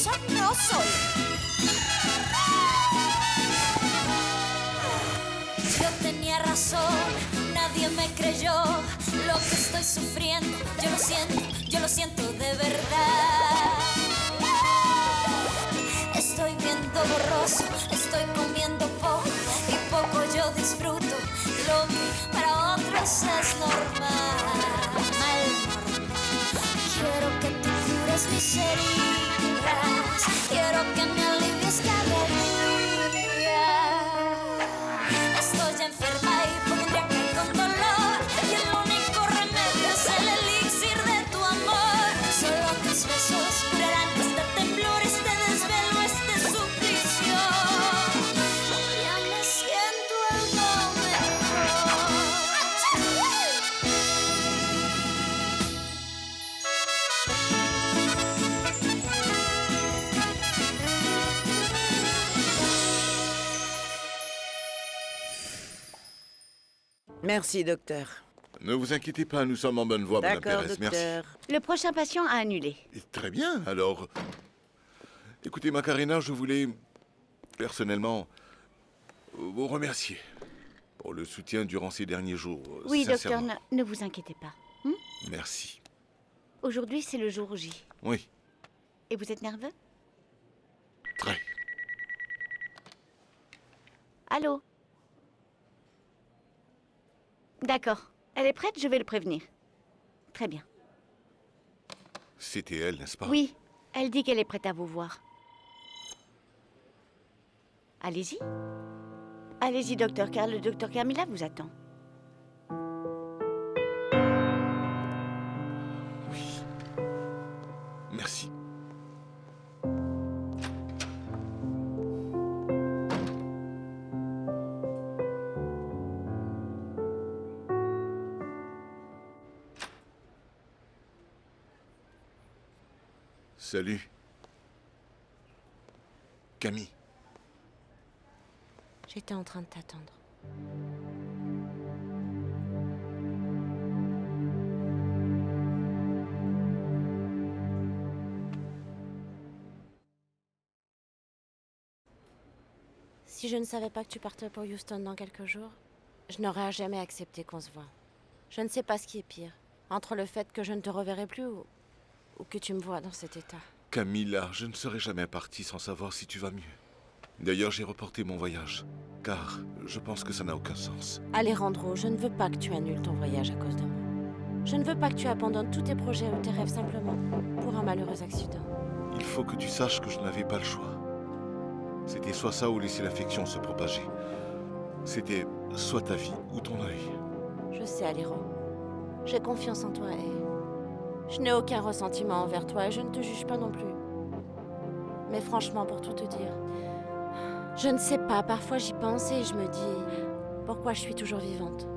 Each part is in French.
peligrosa no soy. Yo tenía razón, nadie me creyó lo que estoy sufriendo. Yo lo siento de verdad. Estoy viendo borroso, estoy comiendo poco y poco yo disfruto. Lo que para otros es normal. Quiero que tú cures mis heridas, quiero que me alivies cada día. Estoy enferma y pondría que con dolor, y el único remedio es el elixir de tu amor. Solo tus besos curarán este temblor, este desvelo, este suplicio. Ya me siento algo mejor. Merci, docteur. Ne vous inquiétez pas, nous sommes en bonne voie, Madame D'accord, Pérez. docteur. Merci. Le prochain patient a annulé. Et très bien, alors. Écoutez, Macarena, je voulais, personnellement, vous remercier pour le soutien durant ces derniers jours. Oui, docteur, sincèrement. ne vous inquiétez pas. Merci. Aujourd'hui, c'est le jour J. Oui, Et vous êtes nerveux? très. Allô? D'accord. Elle est prête, je vais le prévenir. Très bien. C'était elle, n'est-ce pas? Oui, elle dit qu'elle est prête à vous voir. Allez-y. Allez-y, docteur, car le docteur Camilla vous attend. Merci. Salut. Camille. J'étais en train de t'attendre. Si je ne savais pas que tu partais pour Houston dans quelques jours, je n'aurais jamais accepté qu'on se voie. Je ne sais pas ce qui est pire, entre le fait que je ne te reverrai plus ou que tu me vois dans cet état. Camilla, je ne serai jamais parti sans savoir si tu vas mieux. D'ailleurs, j'ai reporté mon voyage, car je pense que ça n'a aucun sens. Alejandro, je ne veux pas que tu annules ton voyage à cause de moi. Je ne veux pas que tu abandonnes tous tes projets ou tes rêves simplement pour un malheureux accident. Il faut que tu saches que je n'avais pas le choix. C'était soit ça ou laisser l'affection se propager. C'était soit ta vie ou ton œil. Je sais, Alejandro. J'ai confiance en toi et je n'ai aucun ressentiment envers toi et je ne te juge pas non plus. Mais franchement, pour tout te dire, je ne sais pas, parfois j'y pense et je me dis pourquoi je suis toujours vivante.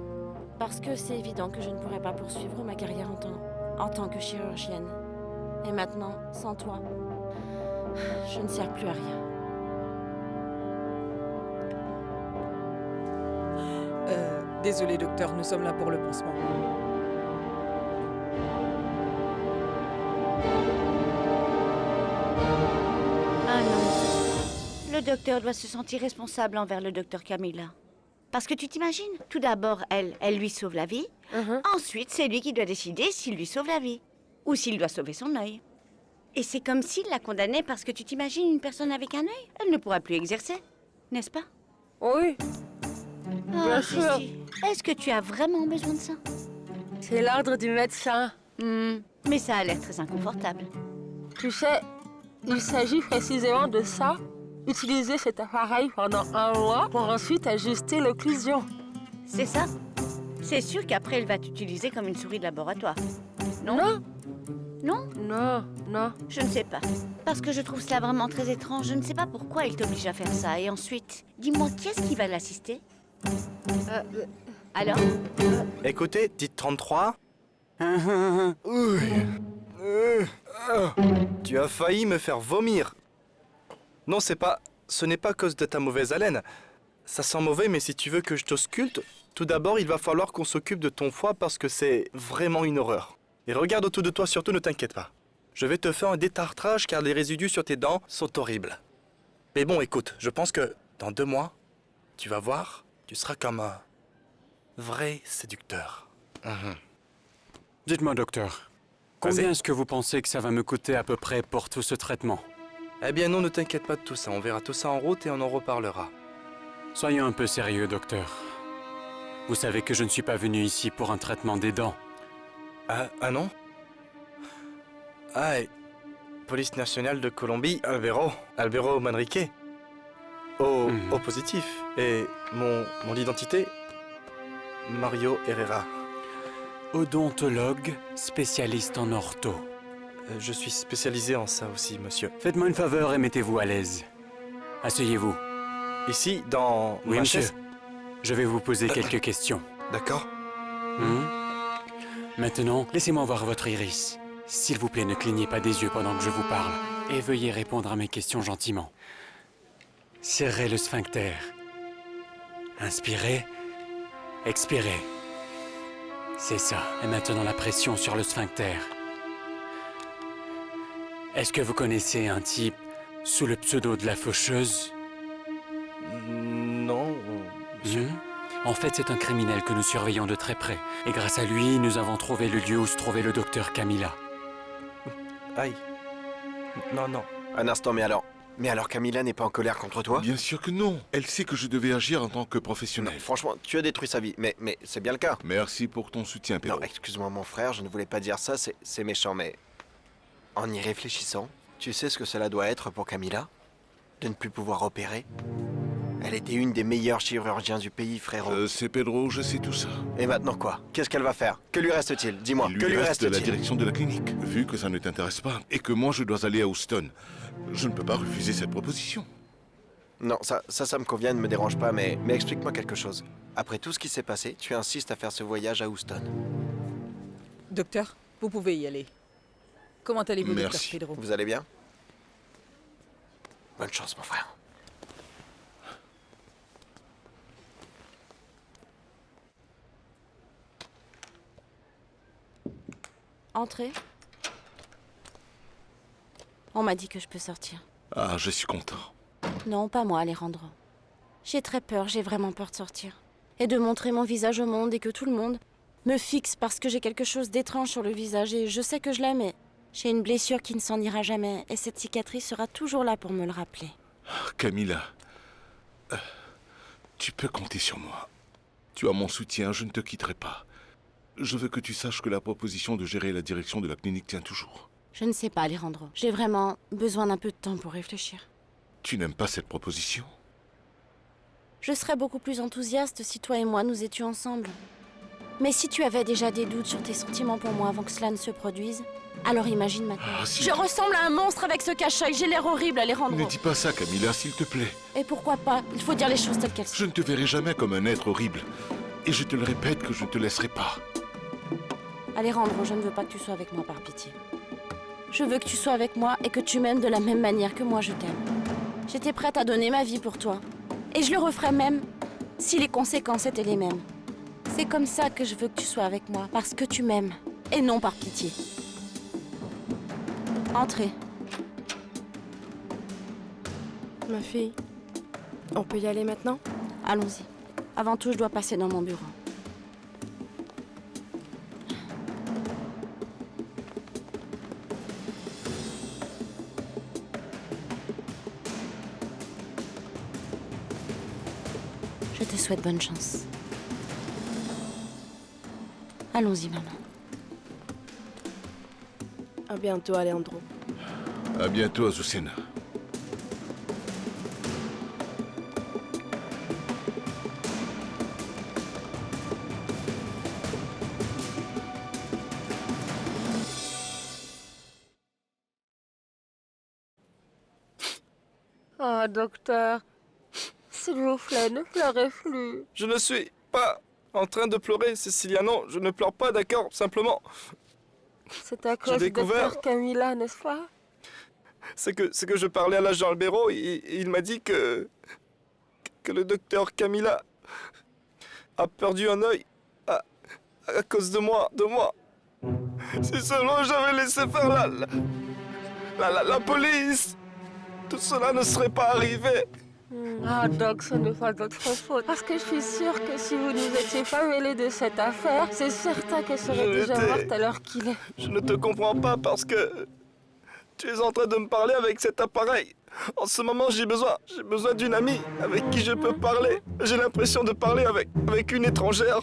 Parce que c'est évident que je ne pourrais pas poursuivre ma carrière en tant que chirurgienne. Et maintenant, sans toi, je ne sers plus à rien. Désolé, docteur, nous sommes là pour le pansement. Ah non. Le docteur doit se sentir responsable envers le docteur Camilla. Parce que tu t'imagines, tout d'abord, elle lui sauve la vie. Ensuite, c'est lui qui doit décider s'il lui sauve la vie. Ou s'il doit sauver son œil. Et c'est comme s'il la condamnait parce que tu t'imagines une personne avec un œil, elle ne pourra plus exercer. N'est-ce pas? Oui, Ah, Bien sûr. Jessie, est-ce que tu as vraiment besoin de ça? c'est l'ordre du médecin. Mais ça a l'air très inconfortable. Tu sais, il s'agit précisément de ça. Utiliser cet appareil pendant un mois pour ensuite ajuster l'occlusion. C'est ça? C'est sûr qu'après, elle va t'utiliser comme une souris de laboratoire. Non? Non, Non? non, non. Je ne sais pas. Parce que je trouve cela vraiment très étrange. Je ne sais pas pourquoi il t'oblige à faire ça. Et ensuite, dis-moi, qui est-ce qui va l'assister? Alors? Écoutez, dites 33. Tu as failli me faire vomir. Non, ce n'est pas à cause de ta mauvaise haleine. Ça sent mauvais, mais si tu veux que je t'ausculte, tout d'abord, il va falloir qu'on s'occupe de ton foie parce que c'est vraiment une horreur. Et regarde autour de toi, surtout ne t'inquiète pas. Je vais te faire un détartrage car les résidus sur tes dents sont horribles. Mais bon, écoute, je pense que dans 2 mois, tu vas voir, tu seras comme un vrai séducteur. Dites-moi, docteur, combien est-ce que vous pensez que ça va me coûter à peu près pour tout ce traitement? Eh bien non, ne t'inquiète pas de tout ça. On verra tout ça en route et on en reparlera. Soyons un peu sérieux, docteur. Vous savez que je ne suis pas venu ici pour un traitement des dents. Ah non? Ah, et Police nationale de Colombie, Albero Manrique. O positif. Et mon identité, Mario Herrera. Odontologue, spécialiste en ortho. Je suis spécialisé en ça aussi, monsieur. Faites-moi une faveur et mettez-vous à l'aise. Asseyez-vous. Ici, dans Oui, ma monsieur. chaise. Je vais vous poser quelques questions. D'accord. Maintenant, laissez-moi voir votre iris. S'il vous plaît, ne clignez pas des yeux pendant que je vous parle. Et veuillez répondre à mes questions gentiment. Serrez le sphincter. Inspirez. Expirez. C'est ça. Et maintenant la pression sur le sphincter. Est-ce que vous connaissez un type sous le pseudo de la faucheuse? Non, monsieur. En fait, c'est un criminel que nous surveillons de très près. Et grâce à lui, nous avons trouvé le lieu où se trouvait le docteur Camilla. Aïe. Non. Un instant, mais alors Camilla n'est pas en colère contre toi? Bien sûr que non. Elle sait que je devais agir en tant que professionnel. Non, franchement, tu as détruit sa vie, mais c'est bien le cas. Merci pour ton soutien, Pedro. Non, excuse-moi mon frère, je ne voulais pas dire ça, c'est méchant, mais... En y réfléchissant, tu sais ce que cela doit être pour Camilla? De ne plus pouvoir opérer? Elle était une des meilleures chirurgiens du pays, frérot. C'est Pedro, je sais tout ça. Et maintenant quoi? Qu'est-ce qu'elle va faire? Que lui reste-t-il? Dis-moi, Il que lui lui reste la reste-t-il? direction de la clinique. Vu que ça ne t'intéresse pas et que moi je dois aller à Houston, je ne peux pas refuser cette proposition. Non, ça me convient, ne me dérange pas, mais explique-moi quelque chose. Après tout ce qui s'est passé, tu insistes à faire ce voyage à Houston. Docteur, vous pouvez y aller. Comment allez-vous, docteur Merci. Pedro? Vous allez bien? Bonne chance, mon frère. Entrez. On m'a dit que je peux sortir. Ah, je suis content. Non, pas moi, Alejandro. J'ai très peur, j'ai vraiment peur de sortir. Et de montrer mon visage au monde et que tout le monde me fixe parce que j'ai quelque chose d'étrange sur le visage et je sais que je l'aime, mais j'ai une blessure qui ne s'en ira jamais et cette cicatrice sera toujours là pour me le rappeler. Camilla, tu peux compter sur moi. Tu as mon soutien, je ne te quitterai pas. Je veux que tu saches que la proposition de gérer la direction de la clinique tient toujours. Je ne sais pas, Alejandro. J'ai vraiment besoin d'un peu de temps pour réfléchir. Tu n'aimes pas cette proposition? Je serais beaucoup plus enthousiaste si toi et moi nous étions ensemble. Mais si tu avais déjà des doutes sur tes sentiments pour moi avant que cela ne se produise, alors imagine maintenant. Si Je ressemble à un monstre avec ce cache-œil, j'ai l'air horrible, Alejandro. Ne dis pas ça, Camilla, s'il te plaît. Et pourquoi pas? Il faut dire les choses telles qu'elles sont. Je ne te verrai jamais comme un être horrible. Et je te le répète que je ne te laisserai pas. Alejandro, je ne veux pas que tu sois avec moi par pitié. Je veux que tu sois avec moi et que tu m'aimes de la même manière que moi je t'aime. J'étais prête à donner ma vie pour toi. Et je le referais même si les conséquences étaient les mêmes. C'est comme ça que je veux que tu sois avec moi, parce que tu m'aimes, et non par pitié. Entrez. Ma fille, on peut y aller maintenant? Allons-y. Avant tout, je dois passer dans mon bureau. Je te souhaite bonne chance. Allons-y, maman. À bientôt, Alejandro. À bientôt, Azucena. Oh, docteur, s'il vous plaît, ne pleurez plus. Je ne suis pas en train de pleurer, Cecilia. Non, je ne pleure pas, d'accord? Simplement, C'est à cause de découvert- docteur Camilla, n'est-ce pas? c'est que je parlais à l'agent Albero et il m'a dit que le docteur Camilla a perdu un œil à cause de moi. Si seulement j'avais laissé faire la police, tout cela ne serait pas arrivé. Ah, Doc, ce n'est pas votre faute. Parce que je suis sûre que si vous nous étiez pas mêlés de cette affaire, c'est certain qu'elle serait déjà morte à l'heure qu'il est. Je ne te comprends pas parce que tu es en train de me parler avec cet appareil. En ce moment, j'ai besoin d'une amie avec qui je peux parler. J'ai l'impression de parler avec une étrangère.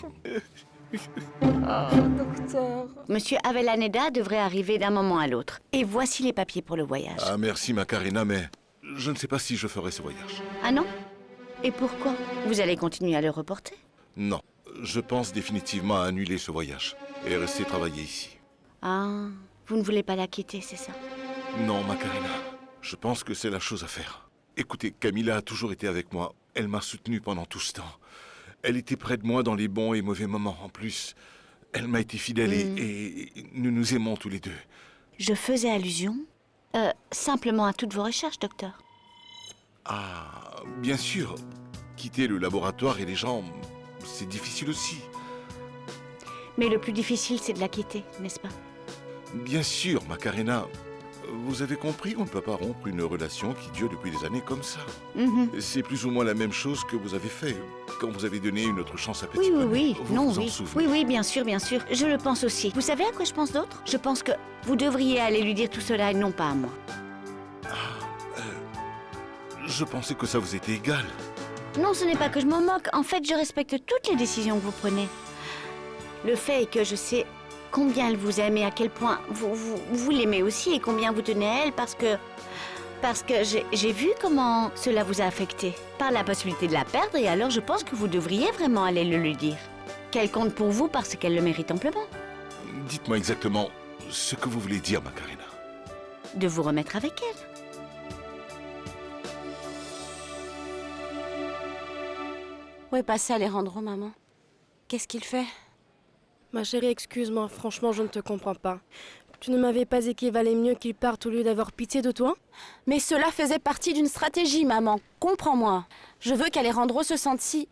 Ah, docteur. Monsieur Avellaneda devrait arriver d'un moment à l'autre. Et voici les papiers pour le voyage. Ah, merci, Macarena, mais je ne sais pas si je ferai ce voyage. Ah non? Et pourquoi? Vous allez continuer à le reporter? Non, je pense définitivement à annuler ce voyage et rester travailler ici. Ah, vous ne voulez pas la quitter, c'est ça? Non, Macarena, je pense que c'est la chose à faire. Écoutez, Camilla a toujours été avec moi. Elle m'a soutenu pendant tout ce temps. Elle était près de moi dans les bons et mauvais moments. En plus, elle m'a été fidèle et nous nous aimons tous les deux. Je faisais allusion simplement à toutes vos recherches, docteur. Ah, bien sûr. Quitter le laboratoire et les gens, c'est difficile aussi. Mais le plus difficile, c'est de la quitter, n'est-ce pas? Bien sûr, Macarena. Vous avez compris, on ne peut pas rompre une relation qui dure depuis des années comme ça. C'est plus ou moins la même chose que vous avez fait quand vous avez donné une autre chance à Petit Poney. Oui. Vous Non, vous en oui. souvenez? Oui, bien sûr. Je le pense aussi. Vous savez à quoi je pense d'autre? Je pense que vous devriez aller lui dire tout cela et non pas à moi. Je pensais que ça vous était égal. Non, ce n'est pas que je m'en moque. En fait, je respecte toutes les décisions que vous prenez. Le fait est que je sais combien elle vous aime et à quel point vous l'aimez aussi et combien vous tenez à elle parce que j'ai vu comment cela vous a affecté par la possibilité de la perdre et alors je pense que vous devriez vraiment aller le lui dire. Qu'elle compte pour vous parce qu'elle le mérite amplement. Dites-moi exactement ce que vous voulez dire, Macarena. De vous remettre avec elle. Où est passé Alejandro, maman? Qu'est-ce qu'il fait? Ma chérie, excuse-moi, franchement, je ne te comprends pas. Tu ne m'avais pas dit qu'il valait mieux qu'il parte au lieu d'avoir pitié de toi? Mais cela faisait partie d'une stratégie, maman. Comprends-moi. Je veux qu'Alejandro se sente si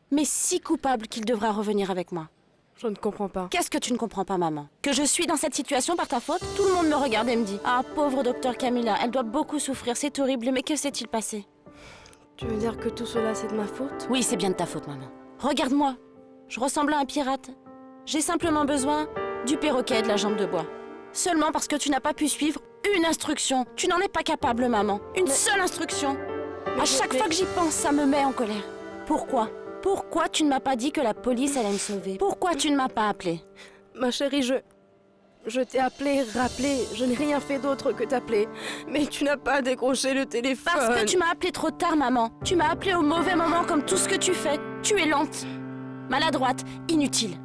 coupable qu'il devra revenir avec moi. Je ne comprends pas. Qu'est-ce que tu ne comprends pas, maman? Que je suis dans cette situation par ta faute? Tout le monde me regarde et me dit: ah, pauvre docteur Camilla, elle doit beaucoup souffrir, c'est horrible, mais que s'est-il passé? Tu veux dire que tout cela, c'est de ma faute? Oui, c'est bien de ta faute, maman. Regarde-moi. Je ressemble à un pirate. J'ai simplement besoin du perroquet et de la jambe de bois. Seulement parce que tu n'as pas pu suivre une instruction. Tu n'en es pas capable, maman. Une seule instruction. À chaque fois que j'y pense, ça me met en colère. Pourquoi? Pourquoi tu ne m'as pas dit que la police allait me sauver? Pourquoi tu ne m'as pas appelé? Ma chérie, je t'ai appelé, rappelé. Je n'ai rien fait d'autre que t'appeler. Mais tu n'as pas décroché le téléphone. Parce que tu m'as appelé trop tard, maman. Tu m'as appelé au mauvais moment comme tout ce que tu fais. Tu es lente, maladroite, inutile.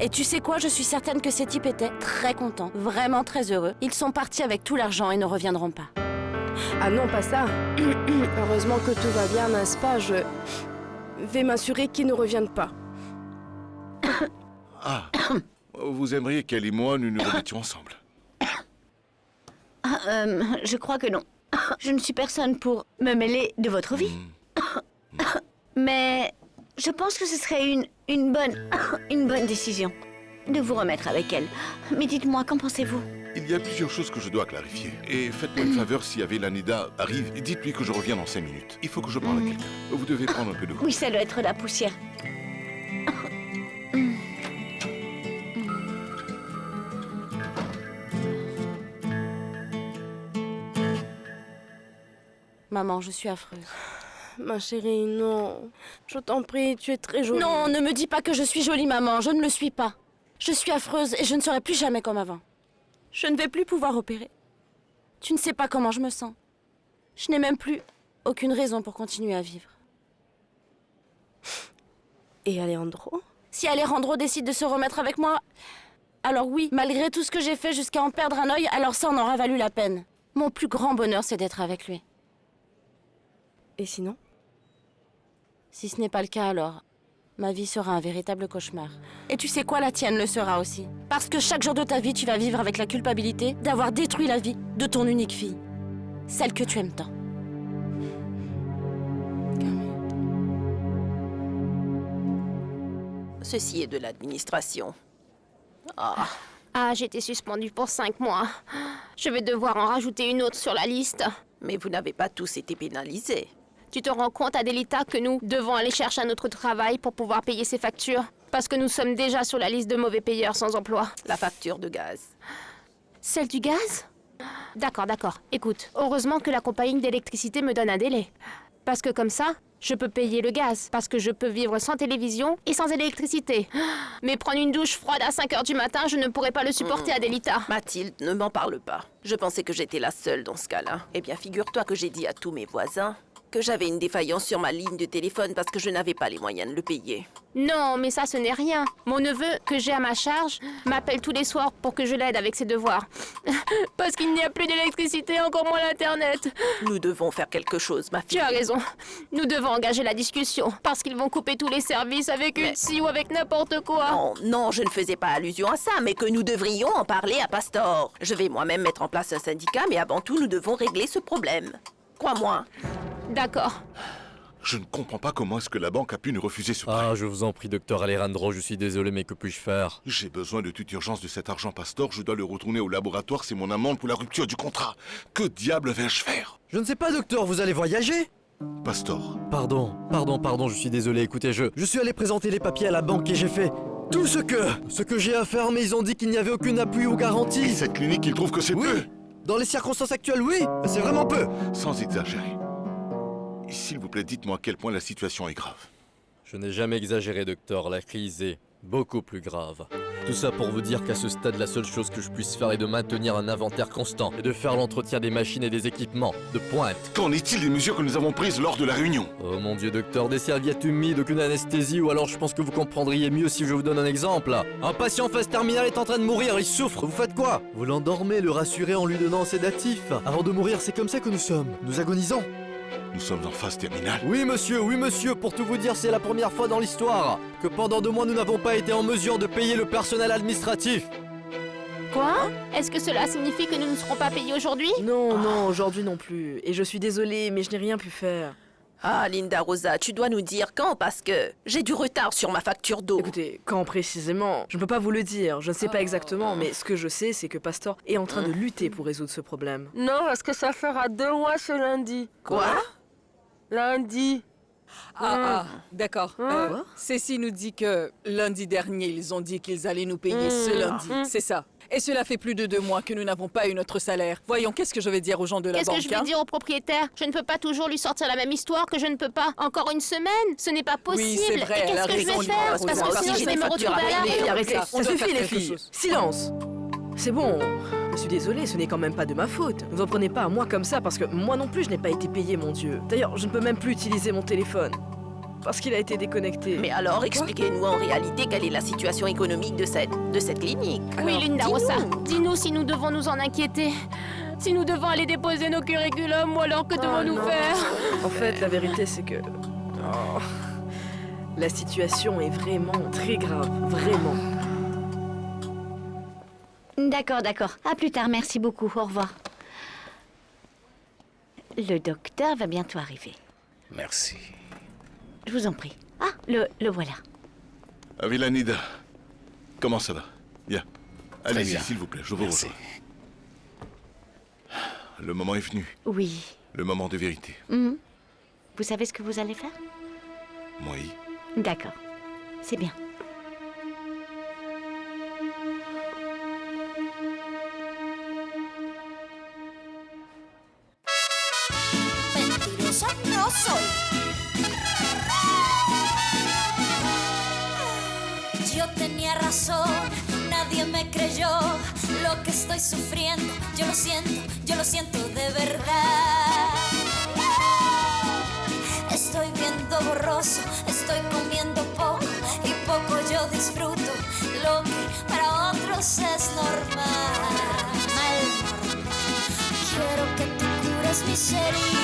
Et tu sais quoi, je suis certaine que ces types étaient très contents, vraiment très heureux. Ils sont partis avec tout l'argent et ne reviendront pas. Ah non, pas ça. Heureusement que tout va bien, n'est-ce pas? Je vais m'assurer qu'ils ne reviennent pas. Ah, vous aimeriez qu'elle et moi, nous nous remettions ensemble? Je crois que non. Je ne suis personne pour me mêler de votre vie. Mais je pense que ce serait une bonne décision de vous remettre avec elle. Mais dites-moi, qu'en pensez-vous? Il y a plusieurs choses que je dois clarifier. Et faites-moi une faveur, si Avellaneda arrive, dites-lui que je reviens dans 5 minutes. Il faut que je parle à quelqu'un. Vous devez prendre un peu d'eau. Oui, ça doit être la poussière. Maman, je suis affreuse. Ma chérie, non. Je t'en prie, tu es très jolie. Non, ne me dis pas que je suis jolie, maman. Je ne le suis pas. Je suis affreuse et je ne serai plus jamais comme avant. Je ne vais plus pouvoir opérer. Tu ne sais pas comment je me sens. Je n'ai même plus aucune raison pour continuer à vivre. Et Alejandro? Si Alejandro décide de se remettre avec moi, alors oui, malgré tout ce que j'ai fait jusqu'à en perdre un œil, alors ça en aura valu la peine. Mon plus grand bonheur, c'est d'être avec lui. Et sinon? Si ce n'est pas le cas, alors ma vie sera un véritable cauchemar. Et tu sais quoi, la tienne le sera aussi. Parce que chaque jour de ta vie, tu vas vivre avec la culpabilité d'avoir détruit la vie de ton unique fille. Celle que tu aimes tant. Ceci est de l'administration. Ah, Ah, j'ai été suspendue pour 5 mois. Je vais devoir en rajouter une autre sur la liste. Mais vous n'avez pas tous été pénalisés. Tu te rends compte, Adelita, que nous devons aller chercher un autre travail pour pouvoir payer ces factures? Parce que nous sommes déjà sur la liste de mauvais payeurs sans emploi. La facture de gaz. Celle du gaz? D'accord, d'accord. Écoute, heureusement que la compagnie d'électricité me donne un délai. Parce que comme ça, je peux payer le gaz. Parce que je peux vivre sans télévision et sans électricité. Mais prendre une douche froide à 5 h du matin, je ne pourrais pas le supporter, Adelita. Mathilde, ne m'en parle pas. Je pensais que j'étais la seule dans ce cas-là. Eh bien, figure-toi que j'ai dit à tous mes voisins que j'avais une défaillance sur ma ligne de téléphone parce que je n'avais pas les moyens de le payer. Non, mais ça, ce n'est rien. Mon neveu, que j'ai à ma charge, m'appelle tous les soirs pour que je l'aide avec ses devoirs. Parce qu'il n'y a plus d'électricité, encore moins l'Internet. Nous devons faire quelque chose, ma fille. Tu as raison. Nous devons engager la discussion. Parce qu'ils vont couper tous les services avec une scie ou avec n'importe quoi. Non, non, je ne faisais pas allusion à ça, mais que nous devrions en parler à Pastor. Je vais moi-même mettre en place un syndicat, mais avant tout, nous devons régler ce problème. Crois-moi. D'accord. Je ne comprends pas comment est-ce que la banque a pu nous refuser ce prêt. Ah, je vous en prie, docteur Alejandro, je suis désolé, mais que puis-je faire? J'ai besoin de toute urgence de cet argent, Pastor. Je dois le retourner au laboratoire, c'est mon amende pour la rupture du contrat. Que diable vais-je faire? Je ne sais pas, docteur, vous allez voyager? Pastor. Pardon, je suis désolé, écoutez, je suis allé présenter les papiers à la banque et j'ai fait tout ce que j'ai à faire, mais ils ont dit qu'il n'y avait aucun appui ou garantie. Et cette clinique, ils trouvent que c'est peu? Dans les circonstances actuelles, oui, c'est vraiment peu. Sans exagérer. S'il vous plaît, dites-moi à quel point la situation est grave. Je n'ai jamais exagéré, docteur. La crise est beaucoup plus grave. Tout ça pour vous dire qu'à ce stade, la seule chose que je puisse faire est de maintenir un inventaire constant et de faire l'entretien des machines et des équipements de pointe. Qu'en est-il des mesures que nous avons prises lors de la réunion? Oh mon Dieu, docteur, des serviettes humides, aucune anesthésie, ou alors je pense que vous comprendriez mieux si je vous donne un exemple. Un patient en phase terminale est en train de mourir, il souffre, vous faites quoi? Vous l'endormez, le rassurez en lui donnant un sédatif. Avant de mourir, c'est comme ça que nous sommes. Nous agonisons. Nous sommes en phase terminale. Oui, monsieur, pour tout vous dire, c'est la première fois dans l'histoire que pendant 2 mois, nous n'avons pas été en mesure de payer le personnel administratif. Quoi? Est-ce que cela signifie que nous ne serons pas payés aujourd'hui? Non, non, aujourd'hui non plus. Et je suis désolée, mais je n'ai rien pu faire. Ah, Linda Rosa, tu dois nous dire quand parce que j'ai du retard sur ma facture d'eau. Écoutez, quand précisément, je ne peux pas vous le dire. Je ne sais pas exactement, mais ce que je sais, c'est que Pastor est en train de lutter pour résoudre ce problème. Non, parce que ça fera 2 mois ce lundi. Quoi? Lundi. D'accord. Cécile nous dit que lundi dernier, ils ont dit qu'ils allaient nous payer ce lundi. C'est ça. Et cela fait plus de 2 mois que nous n'avons pas eu notre salaire. Voyons, qu'est-ce que je vais dire aux gens de la banque? Qu'est-ce que je vais dire au propriétaire? Je ne peux pas toujours lui sortir la même histoire que je ne peux pas. Encore une semaine? Ce n'est pas possible. Oui, c'est vrai, et qu'est-ce que je vais faire? Parce que sinon, je vais me retrouver à la rue. Arrêtez, ça suffit les filles. Silence. C'est bon. Je suis désolée, ce n'est quand même pas de ma faute. Ne vous en prenez pas à moi comme ça parce que moi non plus je n'ai pas été payée, mon Dieu. D'ailleurs, je ne peux même plus utiliser mon téléphone. Parce qu'il a été déconnecté. Mais alors, expliquez-nous en réalité quelle est la situation économique de cette clinique. Oui, Linda Rosa, dis-nous si nous devons nous en inquiéter. Si nous devons aller déposer nos curriculums ou alors que devons-nous faire? En fait, la vérité c'est que... la situation est vraiment très grave, vraiment. D'accord. À plus tard, merci beaucoup. Au revoir. Le docteur va bientôt arriver. Merci. Je vous en prie. Ah, le voilà. Avilanida, comment ça va? Bien. Allez-y, bien. s'il vous plaît, je vous Merci. rejoins. Le moment est venu. Oui. Le moment de vérité. Vous savez ce que vous allez faire? Oui. D'accord. C'est bien. Mentirosa no soy. Yo tenía razón, nadie me creyó lo que estoy sufriendo. Yo lo siento de verdad. Estoy viendo borroso, estoy comiendo poco y poco yo disfruto lo que para otros es normal. Quiero que tú cures mis heridas.